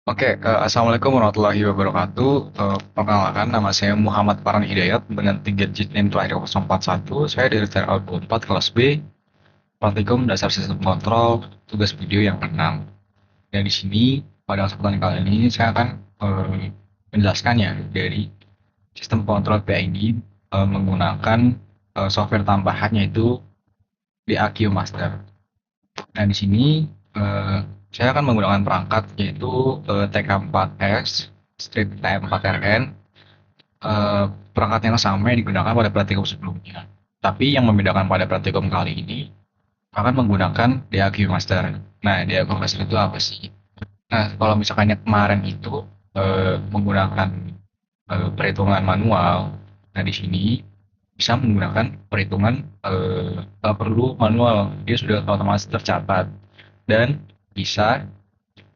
Assalamualaikum warahmatullahi wabarakatuh. Perkenalkan, nama saya Muhammad Farhan Hidayat dengan tiga digit NIM terakhir 041. Saya dari TRL 24 kelas B, Praktikum Dasar Sistem Kontrol, tugas video yang keenam. Dan di sini, pada kesempatan kali ini, saya akan menjelaskannya dari sistem kontrol PID menggunakan software tambahannya itu DAQ Master. Nah, di sini eh, saya akan menggunakan perangkat yaitu TK4S, strip TM4RN, perangkat yang sama yang digunakan pada praktikum sebelumnya. Tapi yang membedakan pada praktikum kali ini akan menggunakan DAQ Master. Nah, DAQ Master itu apa sih? Nah, kalau misalkan yang kemarin itu menggunakan perhitungan manual, nah di sini bisa menggunakan perhitungan perlu manual, dia sudah otomatis tercatat dan bisa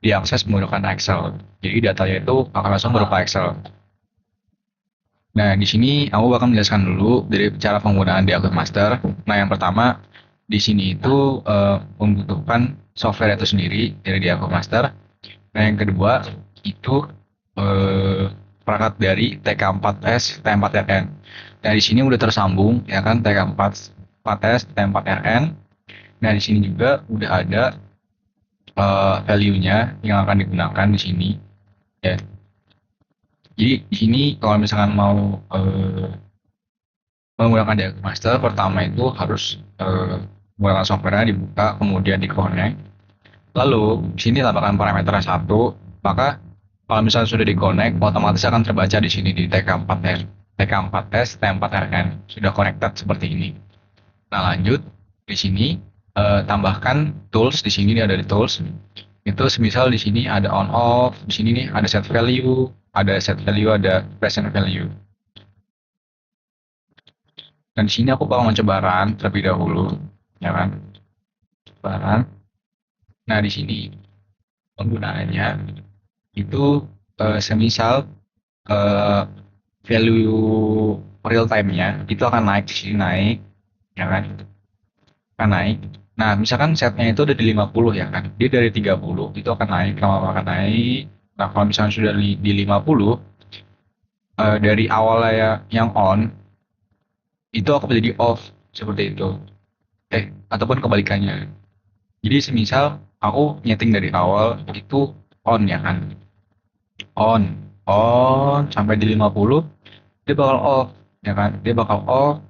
diakses menggunakan Excel. Jadi datanya itu akan langsung berupa Excel. Nah, di sini aku bakal menjelaskan dulu dari cara penggunaan di Outlook Master. Nah, yang pertama di sini itu membutuhkan software itu sendiri dari di Outlook Master. Nah, yang kedua itu perangkat dari TK4S, T4RN. Nah, di sini udah tersambung ya kan TK4S, T4RN. Nah, di sini juga udah ada value-nya yang akan digunakan di sini ya. Jadi di sini kalau misalkan mau menggunakan diagram master, pertama itu harus menggunakan software-nya dibuka, kemudian di-connect. Lalu di sini tambahkan parameter satu, maka kalau misalnya sudah di-connect, otomatis akan terbaca di sini di TK4S, TK4S, T4RN sudah connected seperti ini. Nah, lanjut di sini tambahkan tools, di sini ada di tools. Itu semisal di sini ada on off, di sini nih ada set value, ada present value. Dan di sini aku bakal mencoba run terlebih dahulu, ya kan? Coba run. Nah, di sini penggunaannya itu semisal eh, value real time-nya itu akan naik di sini naik, ya kan? Akan naik. Nah, misalkan setnya itu ada di 50 ya kan? Dia dari 30 itu akan naik, lama-lama akan naik. Nah, kalau misalnya sudah di 50, dari awalnya yang on, itu akan menjadi off seperti itu. Ataupun kebalikannya. Jadi semisal aku nyeting dari awal itu on ya kan. On, on sampai di 50 dia bakal off ya kan. Dia bakal off.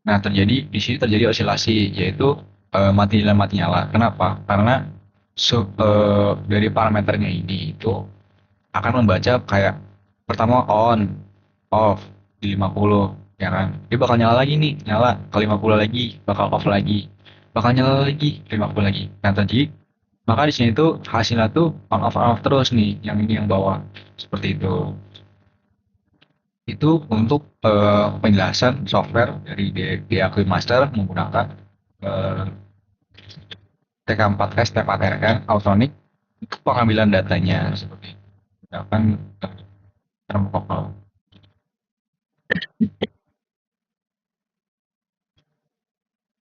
Nah, di sini terjadi osilasi yaitu mati nyala mati nyala. Kenapa? Karena dari parameternya ini itu akan membaca kayak pertama on, off di 50 ya kan. Dia bakal nyala lagi nih, nyala ke 50 lagi, bakal off lagi, bakal nyala lagi 50 lagi. Nah, tadi maka di sini tuh hasilnya tuh on off terus nih, yang ini yang bawah seperti itu. Itu untuk penjelasan software dari DAQ Master menggunakan eh, TK4S, TK4RN, Autronic untuk pengambilan datanya seperti itu. Misalkan termokokal.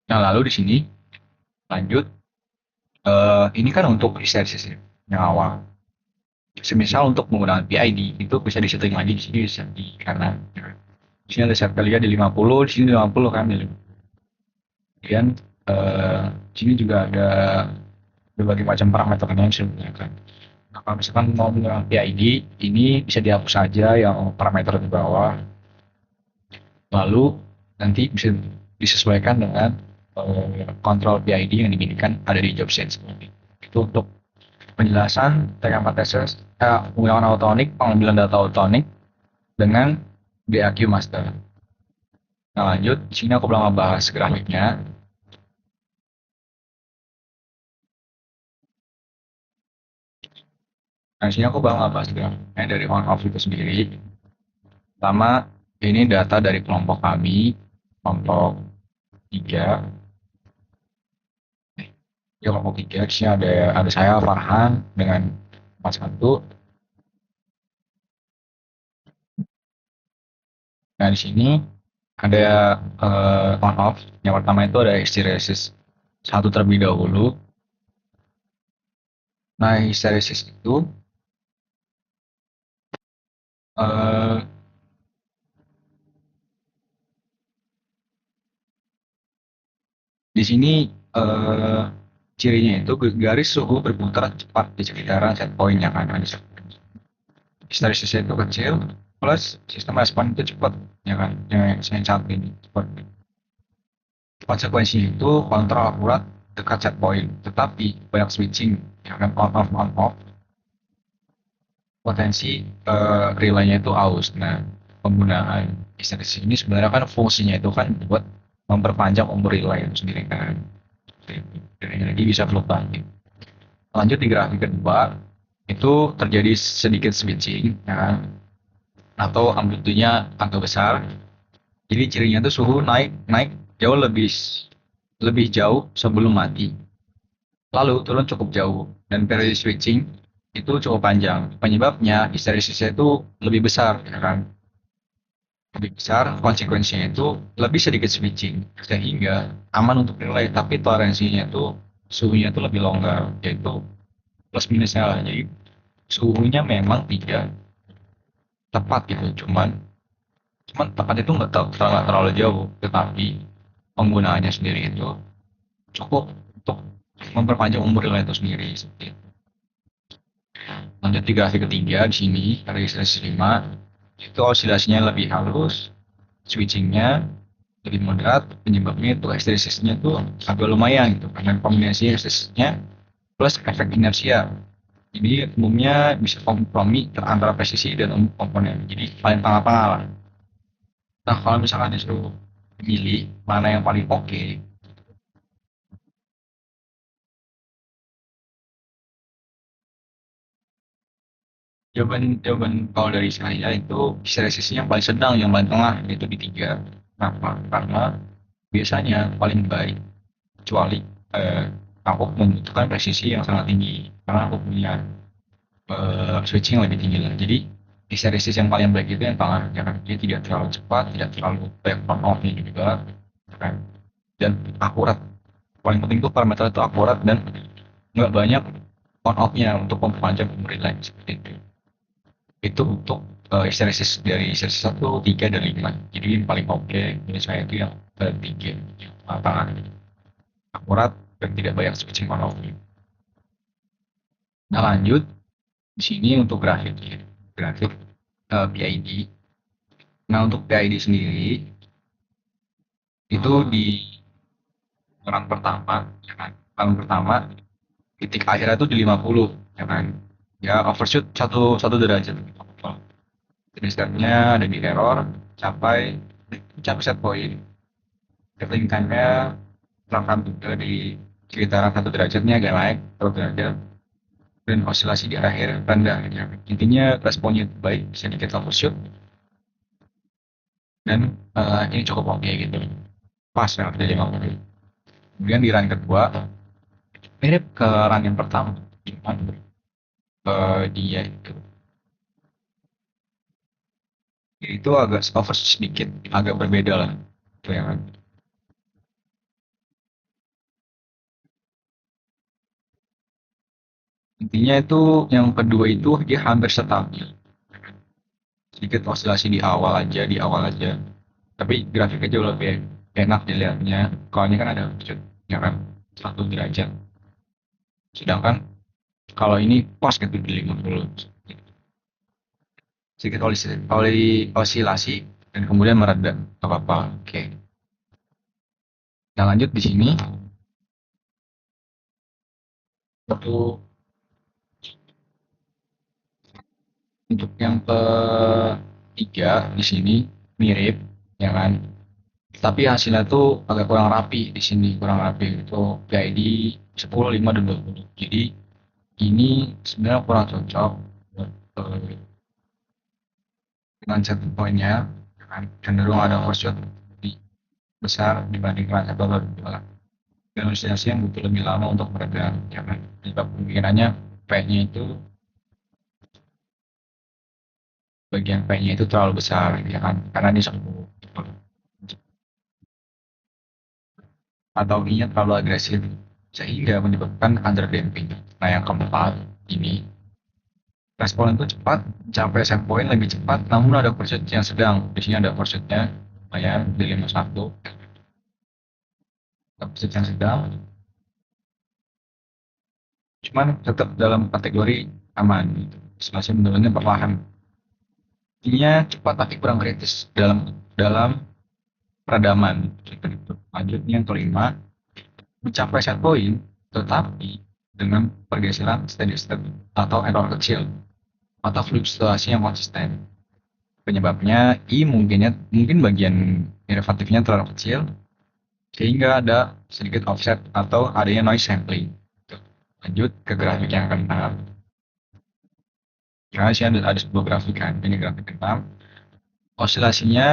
Nah, lalu di sini lanjut, ini kan untuk hysteresis yang awal. Semisal untuk menggunakan PID itu bisa disetting lagi di sini bisa di kanan. Di sini ada set value di 50, di sini 50 kan. Kemudian di sini juga ada berbagai macam parameternya yang sebenarnya kan. Nah, kalau misalkan mau menggunakan PID, ini bisa dihapus saja yang parameter di bawah. Lalu nanti bisa disesuaikan dengan kontrol PID yang dimiliki ada di job set seperti itu. Untuk penjelasan TK4SS menggunakan Autonic, pengambilan data Autonic dengan DAQ Master. Nah, lanjut, di sini aku belum membahas grafiknya. Nah, di sini aku bakal bahas grafiknya dari on off itu sendiri. Pertama, ini data dari kelompok kami, kelompok 3. Ya, kelompok 3, di sini ada saya Farhan dengan Mas Satu. Nah, di sini ada on off. Yang pertama itu ada hysteresis satu terlebih dahulu. Nah, hysteresis itu Eh, di sini eh, cirinya itu garis suhu berputar cepat di sekitaran set point yang ada di histerisisnya itu kecil, plus sistem respon itu cepat, ya kan? Yang saat ini cepat. Konsekuensinya itu kontrol akurat dekat set point, tetapi banyak switching, ya kan? On off, potensi relaynya itu aus. Nah, penggunaan histeresis ini sebenarnya kan fungsinya itu kan buat memperpanjang umur relay itu sendiri kan. Dan energi bisa fluktuatif. Lanjut di grafik kedua, itu terjadi sedikit switching, ya kan? Atau amplitunya agak besar. Jadi cirinya tuh suhu naik naik jauh lebih lebih jauh sebelum mati. Lalu turun cukup jauh dan periode switching itu cukup panjang. Penyebabnya histeresisnya itu lebih besar, ya kan? Lebih besar, konsekuensinya itu lebih sedikit switching sehingga aman untuk nilai, tapi toleransinya itu suhunya itu lebih longgar, yaitu plus minusnya lah. Jadi suhunya memang tidak tepat gitu, cuman cuman tepat itu nggak terlalu jauh, tetapi penggunaannya sendiri itu cukup untuk memperpanjang umur nilai itu sendiri. Seperti itu. Lanjut di grafik ketiga di sini registrasi 5 itu osilasinya lebih halus, switchingnya lebih moderat, penyebabnya itu hysteresisnya tuh agak lumayan gitu karena kombinasi hysteresisnya plus efek inersia. Jadi umumnya bisa kompromi antara presisi dan umum komponen. Jadi paling tengah-tengah lah. Nah kalau misalkan disuruh pilih mana yang paling oke, jawaban kalau dari saya itu hysteresisnya yang paling sedang, yang paling tengah, yaitu di tiga. Kenapa? Karena biasanya paling baik, kecuali aku membutuhkan presisi yang sangat tinggi karena aku punya switching lebih tinggi lah. Jadi hysteresis yang paling baik itu yang tengah, ya kan? Dia tidak terlalu cepat, tidak terlalu banyak on off-nya juga, ya kan? Dan akurat. Paling penting tuh parameter itu akurat dan nggak banyak on off-nya untuk memperpanjang memory line seperti itu. Itu untuk hysteresis dari hysteresis 1, 3, dan 5. Jadi yang paling oke menurut saya itu yang tiga, tangan akurat dan tidak banyak switching on off. Nah lanjut di sini untuk grafik PID. Nah untuk PID sendiri itu di orang pertama, ya kan? Orang pertama titik akhirnya itu di 50, ya kan? Ya overshoot satu derajat. Jenisnya ada di error capai capai set point. Settling time-nya terangkat juga di sekitaran satu derajatnya agak naik satu derajat dan osilasi di akhir rendah. Ya. Intinya responnya baik, sedikit overshoot dan ini cukup oke gitu. Pas ya dari 50. Kemudian di run kedua mirip ke run yang pertama, cuman dia itu agak overshoot sedikit, agak berbeda lah. Itu ya kan. Intinya itu yang kedua itu dia hampir stabil, sedikit osilasi di awal aja, tapi grafiknya jauh lebih enak dilihatnya. Kalau ini kan ada ya kan satu derajat, sedangkan kalau ini pas gitu di 50, sedikit osilasi dan kemudian mereda apa apa. Oke, nah lanjut di sini untuk yang ketiga di sini mirip, ya kan, tapi hasilnya tuh agak kurang rapi. Di sini kurang rapi itu PID 10, 5, dan 20. Jadi ini sebenarnya kurang cocok eh, dengan set pointnya, ya kan? Cenderung ada overshoot lebih besar dibandingkan set baru dua, dan oscillasi yang butuh lebih lama untuk meredam, ya kan? Sebab kemungkinannya P-nya itu bagian P-nya itu terlalu besar, ya kan, karena ini sembuh atau I-nya terlalu agresif sehingga menyebabkan underdamping. Nah yang keempat ini Respon itu cepat, mencapai set point lebih cepat, namun ada pursuit yang sedang. Di sini ada pursuitnya, lumayan di 51. Ada pursuit yang sedang, cuman tetap dalam kategori aman. Gitu. Masih menurunnya perlahan. Intinya cepat tapi kurang kritis dalam peradaman. Gitu. Lanjutnya yang kelima, mencapai set point, tetapi dengan pergeseran steady state atau error kecil atau fluktuasi yang konsisten. Penyebabnya mungkin bagian derivatifnya terlalu kecil sehingga ada sedikit offset atau adanya noise sampling. Lanjut ke grafik yang keenam. Karena sih ada sebuah grafik kan, ini grafik keenam. Osilasinya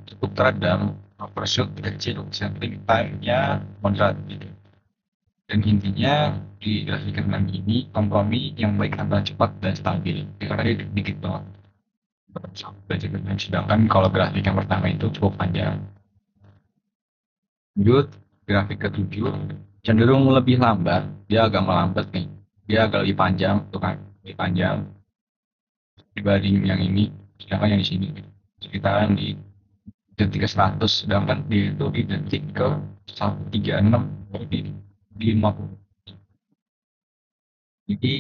cukup teredam, overshoot kecil, sampling time-nya moderat gitu. Dan intinya di grafik keenam ini kompromi yang baik antara cepat dan stabil, karena dia dikit banget. Sedangkan kalau grafik yang pertama itu cukup panjang. Lanjut, grafik ketujuh cenderung lebih lambat, dia agak melambat nih, dia agak lebih panjang, tuh kan, lebih panjang dibanding yang ini, sedangkan yang di sini sekitaran di detik ke 100, sedangkan dia itu di detik ke 136 di 50. Jadi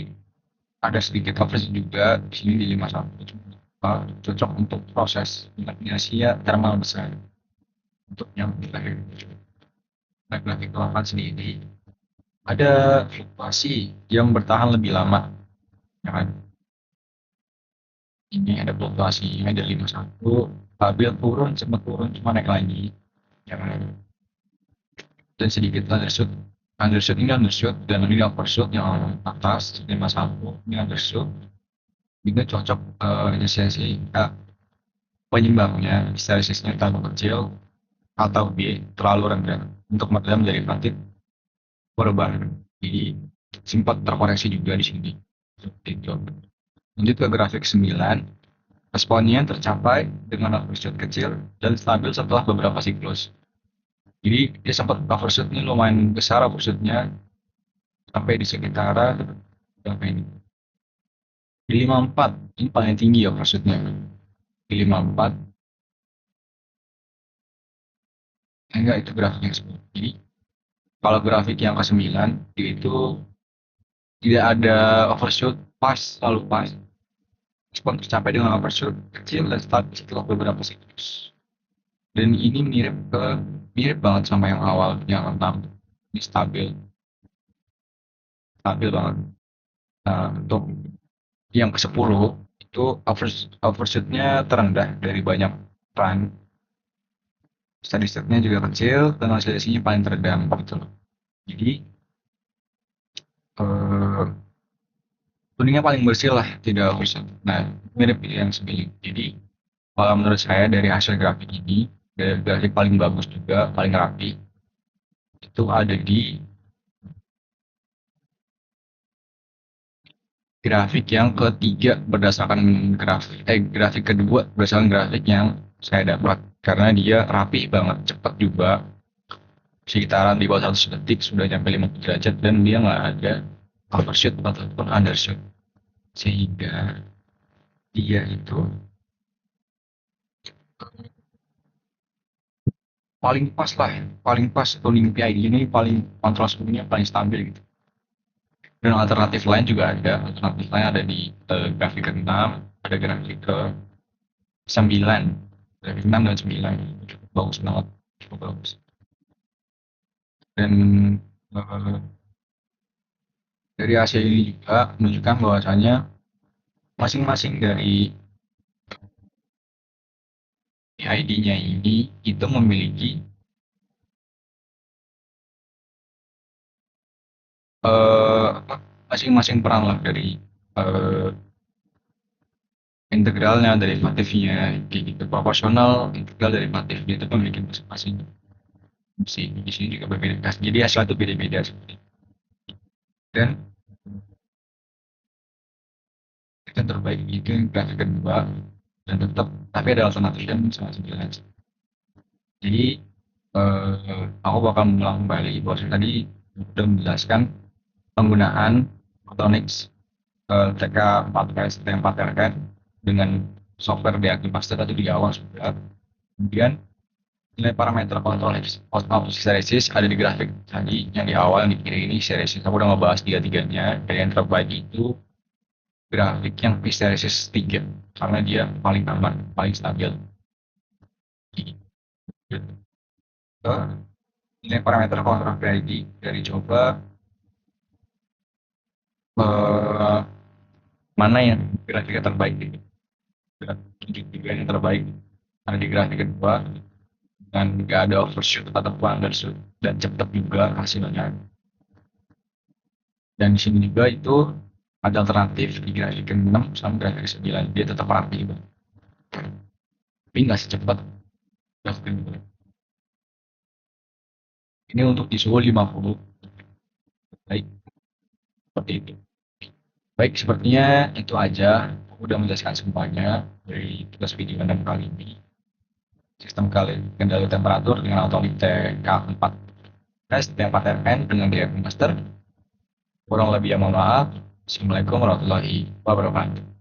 ada sedikit coverage juga di sini di 51, cocok untuk proses imajinasi thermal besar untuk yang grafik 8 sendiri ada fluktuasi yang bertahan lebih lama, ya kan? Ini ada fluktuasi, ini ada 51, stabil turun, sempat turun, cuma naik lagi, ya kan? Dan sedikit undershoot, undershoot ini undershoot, dan ini overshoot yang atas, 51, ini undershoot, ini cocok inisiasi penyebabnya, hysteresisnya terlalu kecil, atau B, terlalu rendah, untuk meredam derivatif perubahan. Jadi sempat terkoreksi juga di sini. Lanjut ke grafik 9. Responnya tercapai dengan overshoot kecil dan stabil setelah beberapa siklus. Jadi dia sempat overshoot ini lumayan besar overshootnya sampai di sekitaran berapa ini? Di 54 ini paling tinggi overshootnya. Di 54 enggak itu grafiknya 10. Jadi kalau grafik yang ke 9 itu tidak ada overshoot, pas selalu pas. Respon tercapai dengan overshoot kecil dan stabil setelah beberapa siklus. Dan ini mirip banget sama yang awal yang 6. Ini stabil, stabil banget. Nah, untuk yang ke 10 itu overshootnya terendah dari banyak run. Steady state-nya juga kecil dan oscillation-nya paling teredam gitu loh. Jadi eh, kuningnya paling bersih lah, tidak overshoot. Nah, mirip yang sebelum. Jadi kalau menurut saya dari hasil grafik ini, dari grafik paling bagus juga, paling rapi, itu ada di grafik yang ketiga berdasarkan grafik kedua berdasarkan grafik yang saya dapat, karena dia rapi banget, cepat juga, sekitaran di bawah 100 detik sudah nyampe 50 derajat dan dia nggak ada overshoot ataupun undershoot, sehingga dia itu paling pas lah, paling pas tuning PID ini, paling kontrol suhunya paling stabil gitu. Dan alternatif lain juga ada, alternatif lain ada di grafik ke-6, ada grafik ke-9, grafik 6 dan 9, cukup bagus banget, cukup bagus. Dan uh, dari hasil ini juga menunjukkan bahwasanya masing-masing dari ID-nya ini itu memiliki uh, masing-masing peran lah dari uh, integralnya, derivatifnya, kayak gitu, proporsional, integral, derivatifnya itu memiliki masing-masing fungsi. Di sini juga berbeda, jadi hasil itu beda-beda seperti itu. Dan kita terbaik itu yang grafik kedua, dan tetap tapi ada alternatif dan sama sembilan. Jadi aku bakal mengulang kembali bahwa tadi sudah menjelaskan penggunaan photonics TK4S, TM4RN dengan software DAQ Master tadi di awal sudah. Kemudian nilai parameter kontrol hysteresis ada di grafik tadi yang di awal yang di kiri ini hysteresis. Aku udah ngebahas tiga-tiganya. Dan yang terbaik itu grafik yang hysteresis 3 karena dia paling aman, paling stabil. Nilai parameter kontrol dari coba eh, mana yang grafiknya terbaik ini. Grafik tiga yang terbaik ada di grafik kedua dan nggak ada overshoot ataupun undershoot dan cepat juga hasilnya. Dan di sini juga itu ada alternatif di grafik ke-6 sama grafik ke-9 dia tetap rapi juga. Tapi nggak secepat grafik ke-9. Ini untuk di suhu 50. Baik, seperti itu. Baik, sepertinya itu aja. Aku udah menjelaskan semuanya dari tugas video 6 kali ini. Sistem kendali temperatur dengan otomatis K4 S, T4RN dengan DRM Master. Kurang lebih ya mohon maaf. Assalamualaikum warahmatullahi wabarakatuh.